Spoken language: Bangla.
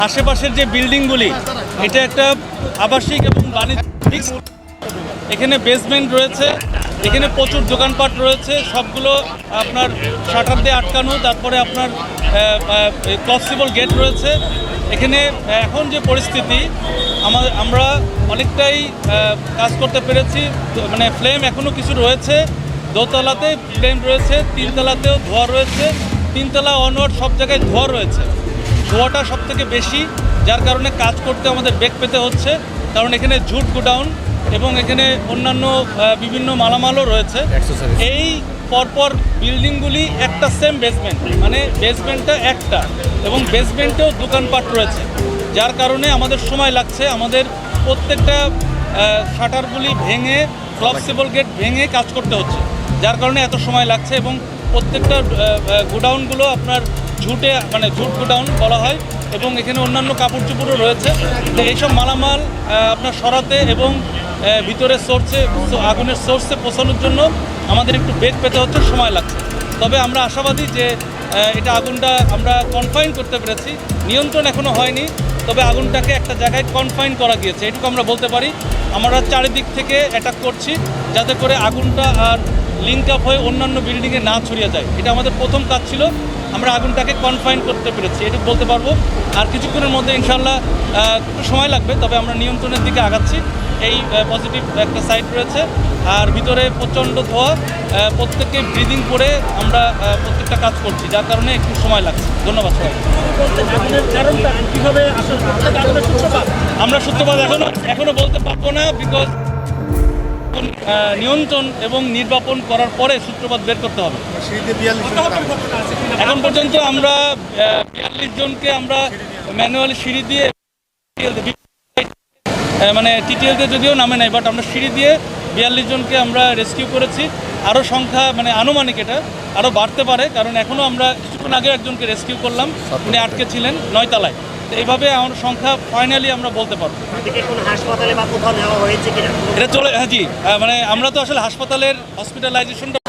আশেপাশের যে বিল্ডিংগুলি এটা একটা আবাসিক এবং বাণিজ্যিক, এখানে বেসমেন্ট রয়েছে, এখানে প্রচুর দোকানপাট রয়েছে, সবগুলো আপনার শাটার দিয়ে আটকানো, তারপরে আপনার ক্রসিবল গেট রয়েছে। এখানে এখন যে পরিস্থিতি আমরা অনেকটাই কাজ করতে পেরেছি, মানে ফ্লেম এখনও কিছু রয়েছে, দোতলাতে ফ্লেম রয়েছে, তিনতলাতেও ধোঁয়া রয়েছে, তিনতলা অনওয়ার্ড সব জায়গায় ধোঁয়া রয়েছে। ধোঁয়াটা সব থেকে বেশি, যার কারণে কাজ করতে আমাদের বেগ পেতে হচ্ছে, কারণ এখানে ঝুট গোডাউন এবং এখানে অন্যান্য বিভিন্ন মালামালও রয়েছে। এই পরপর বিল্ডিংগুলি একটা সেম বেসমেন্ট, মানে বেসমেন্টটা একটা এবং বেসমেন্টেও দোকানপাট রয়েছে, যার কারণে আমাদের সময় লাগছে। আমাদের প্রত্যেকটা শাটারগুলি ভেঙে, ক্লপসিবল গেট ভেঙে কাজ করতে হচ্ছে, যার কারণে এত সময় লাগছে। এবং প্রত্যেকটা গোডাউনগুলো আপনার ঝুটে, মানে ঝুট গোডাউন বলা হয়, এবং এখানে অন্যান্য কাপড় চোপড়ও রয়েছে। তো এইসব মালামাল আপনার সরাতে এবং ভিতরে সোর্সে, আগুনের সোর্সে পৌঁছানোর জন্য আমাদের একটু বেগ পেতে হচ্ছে, সময় লাগছে। তবে আমরা আশাবাদী যে এটা আগুনটা আমরা কনফাইন করতে পেরেছি। নিয়ন্ত্রণ এখনও হয়নি, তবে আগুনটাকে একটা জায়গায় কনফাইন করা গিয়েছে, এটুকু আমরা বলতে পারি। আমরা চারিদিক থেকে অ্যাটাক করছি যাতে করে আগুনটা আর লিঙ্ক আপ হয়ে অন্যান্য বিল্ডিংয়ে না ছড়িয়ে যায়। এটা আমাদের প্রথম কাজ ছিল, আমরা আগুনটাকে কনফাইন করতে পেরেছি, এটুকু বলতে পারবো। আর কিছুক্ষণের মধ্যে ইনশাল্লাহ একটু সময় লাগবে, তবে আমরা নিয়ন্ত্রণের দিকে আগাচ্ছি। এই পজিটিভ একটা সাইড রয়েছে, আর ভিতরে প্রচণ্ড ধোঁয়া, প্রত্যেককে ব্রিদিং করে আমরা প্রত্যেকটা কাজ করছি, যার কারণে একটু সময় লাগছে। ধন্যবাদ সবাই। আমরা সূত্রপাত এখনো বলতে পারবো না, বিকজ নিয়ন্ত্রণ এবং নির্বাপন করার পরে সূত্রপাত বের করতে হবে। এখন পর্যন্ত আমরা 42 জনকে আমরা ম্যানুয়ালি সিঁড়ি দিয়ে, মানে টিটিএলতে যদিও নামে নাই, বাট আমরা সিঁড়ি দিয়ে 42 জনকে আমরা রেস্কিউ করেছি। আরও সংখ্যা, মানে আনুমানিক এটা আরও বাড়তে পারে, কারণ এখনও আমরা কিছুক্ষণ আগে একজনকে রেস্কিউ করলাম, উনি আটকে ছিলেন 9 তলায়। তো এইভাবে আমার সংখ্যা ফাইনালি আমরা বলতে পারবো। হাসপাতালে বা কোথাও নেওয়া হয়েছে কিনা এটা চলে, হ্যাঁ জি, মানে আমরা তো আসলে হসপিটালাইজেশনটা